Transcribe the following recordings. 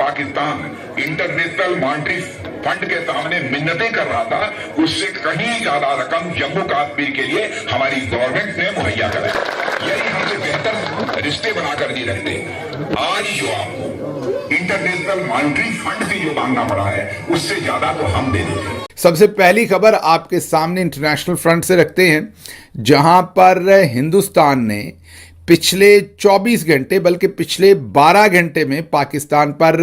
Pakistan international monetary fund के सामने मिन्नतें कर रहा था, उससे कहीं ज्यादा रकम जम्मू कश्मीर के लिए हमारी गवर्नमेंट ने मुहैया कराई। यही हमसे बेहतर रिश्ते बनाकर नहीं रखते। आज जो आपको इंटरनेशनल मॉनेटरी फंड से जो मांगना पड़ा है, उससे ज्यादा तो हम दे देते। सबसे पहली खबर आपके सामने इंटरनेशनल फ्रंट से रखते हैं, जहां पर हिंदुस्तान ने पिछले 24 घंटे बल्कि पिछले 12 घंटे में पाकिस्तान पर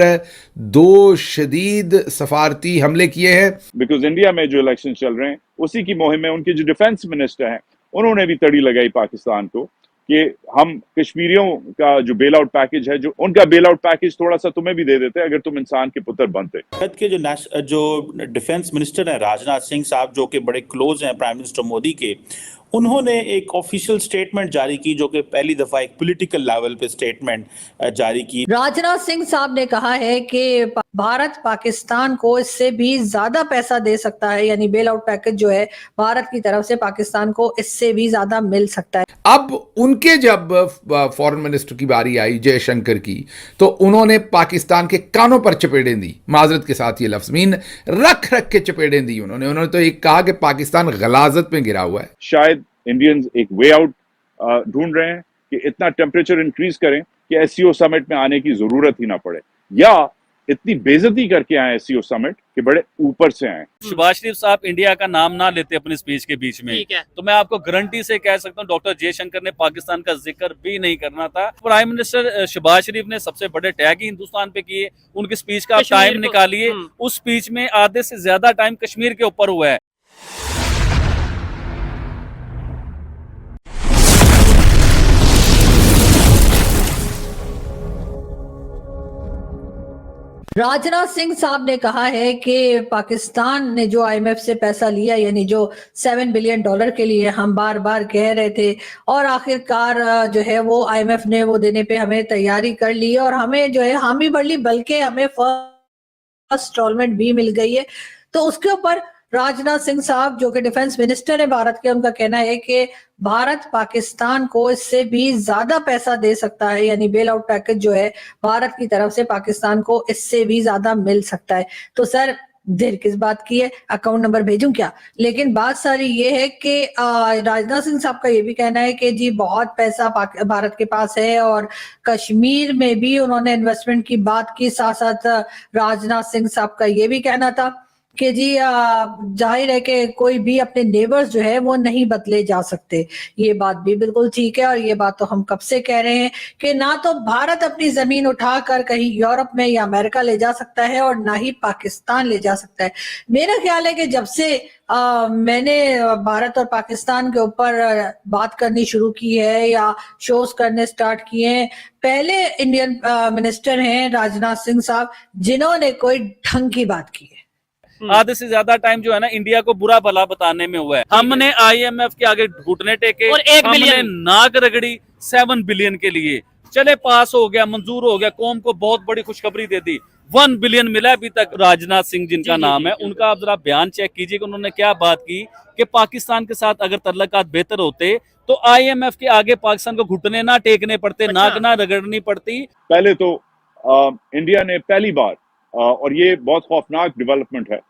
2 शदीद सफारती हमले किए हैं। बिकॉज इंडिया में जो इलेक्शन चल रहे हैं उसी की मुहिम में उनके जो डिफेंस मिनिस्टर हैं उन्होंने भी तड़ी लगाई पाकिस्तान को कि हम कश्मीरियों का जो बेल आउट पैकेज है, जो उनका बेल आउट पैकेज थोड़ा सा तुम्हें भी दे देते अगर तुम इंसान के पुत्र बनते। भारत के जो डिफेंस मिनिस्टर हैं राजनाथ सिंह साहब, जो कि बड़े क्लोज हैं प्राइम मिनिस्टर मोदी के, उन्होंने एक ऑफिशियल स्टेटमेंट जारी की, जो कि पहली दफा एक पॉलिटिकल लेवल पे स्टेटमेंट जारी की। राजनाथ सिंह साहब ने कहा है कि भारत पाकिस्तान को इससे भी ज्यादा पैसा दे सकता है, यानी बेल आउट पैकेज जो है भारत की तरफ से पाकिस्तान को इससे भी ज्यादा मिल सकता है। अब उनके जब फॉरेन मिनिस्टर की बारी आई जयशंकर की, तो उन्होंने पाकिस्तान के कानों पर चपेड़ें दी। माजरत के साथ ये लफ्ज़ मीन रख के चपेड़ें दी उन्होंने तो एक कहा कि पाकिस्तान गलाजत में गिरा हुआ है। शायद इंडियंस एक वे आउट ढूंढ रहे हैं कि इतना टेम्परेचर इंक्रीज करें कि एससीओ समिट में आने की जरूरत ही ना पड़े, या इतनी बेइज्जती करके आए एससीओ समिट कि बड़े ऊपर से आए। शहबाज शरीफ साहब इंडिया का नाम ना लेते अपनी स्पीच के बीच में, तो मैं आपको गारंटी से कह सकता हूँ डॉक्टर जयशंकर ने पाकिस्तान का जिक्र भी नहीं करना था। प्राइम मिनिस्टर शहबाज शरीफ ने सबसे बड़े टैग ही हिंदुस्तान पे किए। उनकी स्पीच का आप टाइम निकालिए, उस स्पीच में आधे से ज्यादा टाइम कश्मीर के ऊपर हुआ है। राजनाथ सिंह साहब ने कहा है कि पाकिस्तान ने जो आईएमएफ से पैसा लिया, यानी जो $7 बिलियन के लिए हम बार बार कह रहे थे, और आखिरकार जो है वो आईएमएफ ने वो देने पे हमें तैयारी कर ली और हमें जो है हामी भर ली, बल्कि हमें फर्स्ट इंस्टॉलमेंट भी मिल गई है। तो उसके ऊपर राजनाथ सिंह साहब, जो कि डिफेंस मिनिस्टर है भारत के, उनका कहना है कि भारत पाकिस्तान को इससे भी ज्यादा पैसा दे सकता है, यानी बेल आउट पैकेज जो है भारत की तरफ से पाकिस्तान को इससे भी ज्यादा मिल सकता है। तो सर देर किस बात की है, अकाउंट नंबर भेजूं क्या? लेकिन बात सारी ये है कि राजनाथ सिंह साहब का ये भी कहना है कि जी बहुत पैसा भारत के पास है, और कश्मीर में भी उन्होंने इन्वेस्टमेंट की बात की। साथ साथ राजनाथ सिंह साहब का ये भी कहना था कि जी जाहिर है कि कोई भी अपने नेबर्स जो है वो नहीं बदले जा सकते। ये बात भी बिल्कुल ठीक है, और ये बात तो हम कब से कह रहे हैं कि ना तो भारत अपनी जमीन उठाकर कहीं यूरोप में या अमेरिका ले जा सकता है, और ना ही पाकिस्तान ले जा सकता है। मेरा ख्याल है कि जब से मैंने भारत और पाकिस्तान के ऊपर बात करनी शुरू की है या शोज करने स्टार्ट किए हैं, पहले इंडियन मिनिस्टर हैं राजनाथ सिंह साहब जिन्होंने कोई ढंग की बात की है। आधे से ज्यादा टाइम जो है ना इंडिया को बुरा भला बताने में हुआ है। हमने आईएमएफ के आगे घुटने टेके और हमने नाक रगड़ी 7 बिलियन के लिए। चले पास हो गया, मंजूर हो गया, कौम को बहुत बड़ी खुशखबरी दे दी। 1 बिलियन मिला अभी तक। राजनाथ सिंह जिनका नाम है, उनका आप जरा बयान चेक कीजिए कि उन्होंने क्या बात की कि पाकिस्तान के साथ अगर तल्लुकात बेहतर होते तो आईएमएफ के आगे पाकिस्तान को घुटने ना टेकने पड़ते, नाक ना रगड़नी पड़ती। पहले तो इंडिया ने पहली बार, और ये बहुत खौफनाक डेवलपमेंट है,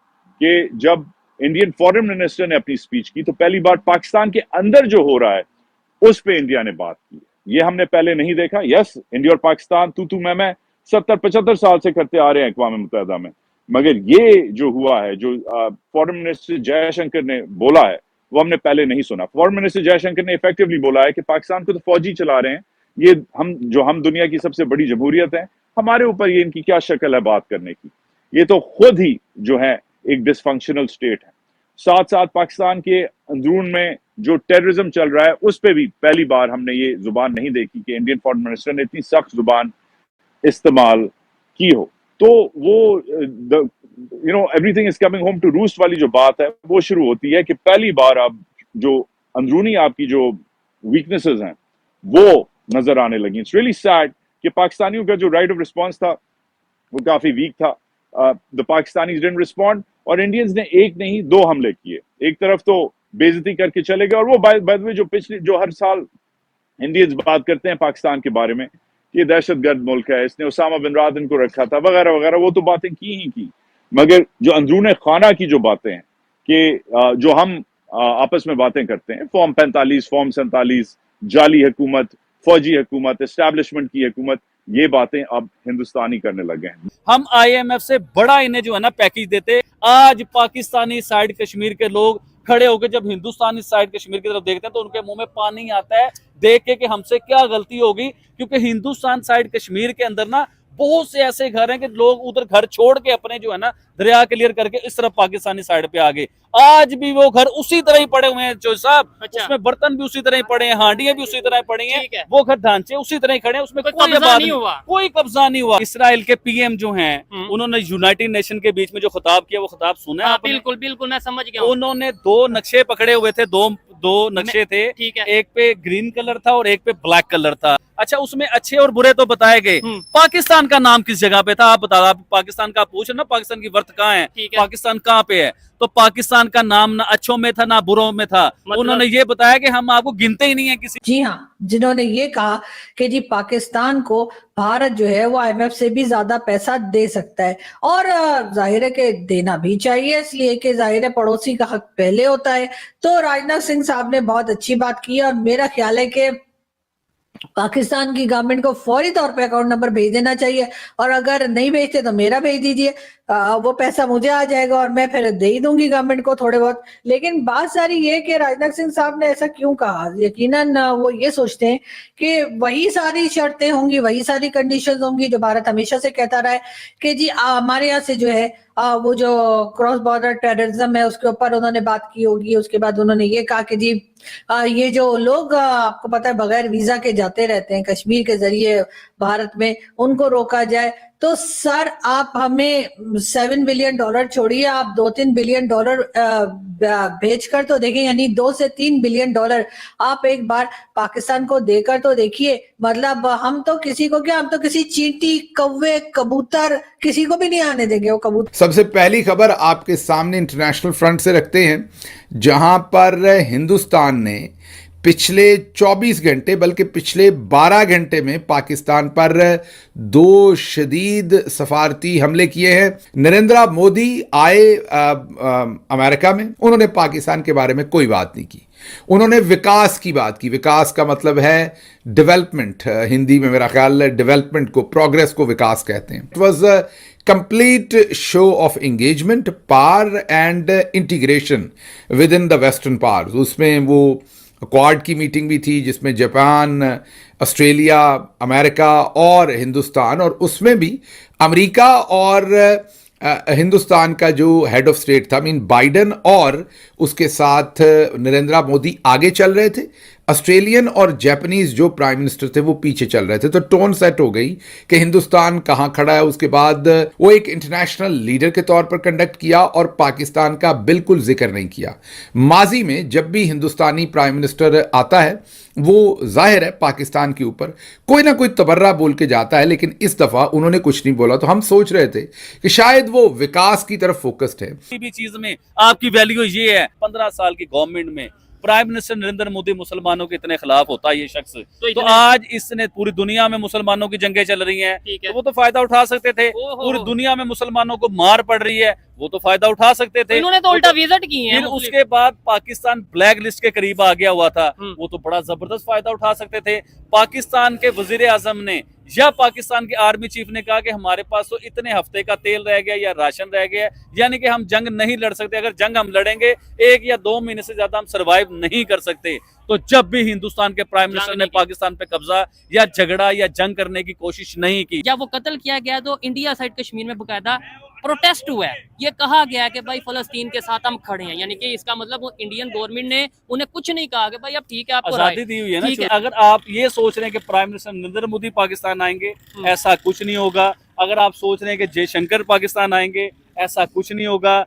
कि जब इंडियन फॉरेन मिनिस्टर ने अपनी स्पीच की तो पहली बार पाकिस्तान के अंदर जो हो रहा है उस पे इंडिया ने बात की। ये हमने पहले नहीं देखा। यस, इंडिया और पाकिस्तान तू मैं 70-75 साल से करते आ रहे हैं अक़वाम मुत्तहिदा में, मगर ये जो हुआ है, जो फॉरेन मिनिस्टर जयशंकर ने बोला है, वो हमने पहले नहीं सुना। फॉरेन मिनिस्टर जयशंकर ने इफेक्टिवली बोला है कि पाकिस्तान को तो फौजी चला रहे हैं, ये हम दुनिया की सबसे बड़ी जमहूरियत है, हमारे ऊपर ये इनकी क्या शक्ल है बात करने की। ये तो खुद ही जो है एक डिसफंक्शनल स्टेट है। साथ साथ पाकिस्तान के अंदरून में जो टेररिज्म चल रहा है उस पे भी पहली बार हमने ये जुबान नहीं देखी कि इंडियन फॉरेन मिनिस्टर ने इतनी सख्त जुबान इस्तेमाल की हो। तो वो everything is coming home to roost वाली जो बात है वो शुरू होती है कि पहली बार अब जो अंदरूनी आपकी जो वीकनेसेस हैं वो नजर आने लगी। इट्स रियली सैड कि पाकिस्तानियों का जो राइट ऑफ रिस्पॉन्स था वो काफी वीक था। द पाकिस्तानीज डिडंट रिस्पॉन्ड, और इंडियंस ने एक नहीं 2 हमले किए। एक तरफ तो बेइज्जती करके चले गए, और वो बाय द वे जो हर साल इंडियंस बात करते हैं पाकिस्तान के बारे में कि दहशतगर्द मुल्क है, इसने उसामा बिन लादेन को रखा था वगैरह वगैरह, वो तो बातें की ही की, मगर जो अंदरून खाना की जो बातें हैं कि जो हम आपस में बातें करते हैं, फॉर्म 45, फॉर्म 47, जाली हुकूमत, फौजी हुकूमत, एस्टैब्लिशमेंट की हुकूमत, ये बातें अब हिंदुस्तानी करने लगे हैं। हम IMF से बड़ा इन्हें जो है ना पैकेज देते। आज पाकिस्तानी साइड कश्मीर के लोग खड़े होकर जब हिंदुस्तानी साइड कश्मीर की तरफ देखते हैं तो उनके मुंह में पानी आता है देख के कि हमसे क्या गलती होगी, क्योंकि हिंदुस्तान साइड कश्मीर के अंदर ना बहुत से ऐसे घर हैं कि लोग उधर घर छोड़ के अपने जो है ना दरिया क्लियर करके इस तरफ पाकिस्तानी साइड पे आ गए। आज भी वो घर उसी तरह ही पड़े हुए हैं जो साहब, अच्छा। उसमें बर्तन भी उसी तरह ही पड़े हैं, हांडियां भी उसी तरह ही पड़ी ठीक है। हैं, वो घर ढांचे उसी तरह ही खड़े हैं, उसमें कोई कोई कब्जा बात नहीं हुआ। कोई कब्जा नहीं हुआ। इसराइल के PM जो हैं उन्होंने यूनाइटेड नेशन के बीच में जो खिताब किया वो खिताब सुना है हाँ, आपने? बिल्कुल बिल्कुल, मैं समझ गया हूँ। उन्होंने 2 नक्शे पकड़े हुए थे, दो नक्शे थे, ठीक है। एक पे ग्रीन कलर था और एक पे ब्लैक कलर था। अच्छा, उसमें अच्छे और बुरे तो बताए गए, पाकिस्तान का नाम किस जगह पे था आप बता, आप पाकिस्तान का पूछ रहे ना, पाकिस्तान की वर्त कहाँ है, ठीक है। पाकिस्तान कहाँ पे है, तो पाकिस्तान का नाम ना अच्छों में था ना बुरों में था। उन्होंने ये बताया कि हम आपको गिनते ही नहीं है किसी। जी हाँ, जिन्होंने ये कहा कि जी पाकिस्तान को भारत जो है वो IMF से भी ज्यादा पैसा दे सकता है, और जाहिर है कि देना भी चाहिए, इसलिए कि जाहिर है पड़ोसी का हक पहले होता है। तो राजनाथ सिंह साहब ने बहुत अच्छी बात की, और मेरा ख्याल है कि पाकिस्तान की गवर्नमेंट को फौरी तौर पे अकाउंट नंबर भेज देना चाहिए, और अगर नहीं भेजते तो मेरा भेज दीजिए, वो पैसा मुझे आ जाएगा और मैं फिर दे ही दूंगी गवर्नमेंट को थोड़े बहुत। लेकिन बात सारी ये कि राजनाथ सिंह साहब ने ऐसा क्यों कहा, यकीनन वो ये सोचते हैं कि वही सारी शर्तें होंगी, वही सारी कंडीशंस होंगी जो भारत हमेशा से कहता रहा है कि जी हमारे यहाँ से जो है वो जो क्रॉस बॉर्डर टेररिज्म है उसके ऊपर उन्होंने बात की होगी। उसके बाद उन्होंने ये कहा कि जी ये जो लोग आपको पता है बगैर वीजा के जाते रहते हैं कश्मीर के जरिए भारत में, उनको रोका जाए। तो सर आप हमें $7 बिलियन छोड़िए, आप $2-3 बिलियन भेजकर तो देखें, यानी $2 से $3 बिलियन आप एक बार पाकिस्तान को देकर तो देखिए। मतलब हम तो किसी को क्या, हम तो किसी चींटी, कौवे, कबूतर किसी को भी नहीं आने देंगे। वो कबूतर सबसे पहली खबर आपके सामने इंटरनेशनल फ्रंट से रखते हैं, जहां पर हिंदुस्तान ने पिछले 24 घंटे बल्कि पिछले 12 घंटे में पाकिस्तान पर 2 शदीद सफारती हमले किए हैं। नरेंद्र मोदी आए अमेरिका में, उन्होंने पाकिस्तान के बारे में कोई बात नहीं की, उन्होंने विकास की बात की। विकास का मतलब है डेवलपमेंट, हिंदी में मेरा ख्याल है डेवलपमेंट को, प्रोग्रेस को विकास कहते हैं। It was a complete show off engagement, power and integration with in the western powers. उसमें वो क्वाड की मीटिंग भी थी जिसमें जापान, ऑस्ट्रेलिया, अमेरिका और हिंदुस्तान, और उसमें भी अमेरिका और हिंदुस्तान का जो हेड ऑफ स्टेट था बाइडन और उसके साथ नरेंद्र मोदी आगे चल रहे थे, ऑस्ट्रेलियन और जापानीज जो प्राइम मिनिस्टर थे वो पीछे चल रहे थे। तो टोन सेट हो गई कि हिंदुस्तान कहां खड़ा है। उसके बाद वो एक इंटरनेशनल लीडर के तौर पर कंडक्ट किया और पाकिस्तान का बिल्कुल जिक्र नहीं किया। माजी में जब भी हिंदुस्तानी प्राइम मिनिस्टर आता है वो जाहिर है पाकिस्तान के ऊपर कोई ना कोई तबर्रा बोल के जाता है, लेकिन इस दफा उन्होंने कुछ नहीं बोला। तो हम सोच रहे थे कि शायद वो विकास की तरफ फोकस्ड है। किसी भी चीज में आपकी वैल्यू ये है। 15 साल की गवर्नमेंट में प्राइम मिनिस्टर नरेंद्र मोदी मुसलमानों के इतने खिलाफ होता है ये शख्स, तो आज इसने पूरी दुनिया में मुसलमानों की जंगें चल रही हैं, तो वो तो फायदा उठा सकते थे। पूरी दुनिया में मुसलमानों को मार पड़ रही है, वो तो फायदा उठा सकते थे। इन्होंने तो उल्टा विजिट की है। फिर उसके बाद पाकिस्तान ब्लैक लिस्ट के करीब आ गया हुआ था, वो तो बड़ा जबरदस्त फायदा उठा सकते थे। पाकिस्तान के वजीर आजम ने या पाकिस्तान के आर्मी चीफ ने कहा कि हमारे पास तो इतने हफ्ते का तेल रह गया या राशन रह गया, यानी कि हम जंग नहीं लड़ सकते। अगर जंग हम लड़ेंगे 1 या 2 महीने से ज्यादा हम सरवाइव नहीं कर सकते। तो जब भी हिंदुस्तान के प्राइम मिनिस्टर ने पाकिस्तान पे कब्जा या झगड़ा या जंग करने की कोशिश नहीं की, जब वो कत्ल किया गया तो इंडिया साइड कश्मीर में बकायदा प्रोटेस्ट हुआ है। ये कहा गया है कि भाई फलस्तीन के साथ हम खड़े हैं, यानी कि इसका मतलब वो इंडियन गवर्नमेंट ने उन्हें कुछ नहीं कहा कि भाई अब ठीक है आपको आजादी दी हुई है ना। अगर आप ये सोच रहे हैं कि प्राइम मिनिस्टर नरेंद्र मोदी पाकिस्तान आएंगे, ऐसा कुछ नहीं होगा। अगर आप सोच रहे हैं कि जयशंकर पाकिस्तान आएंगे, ऐसा कुछ नहीं होगा।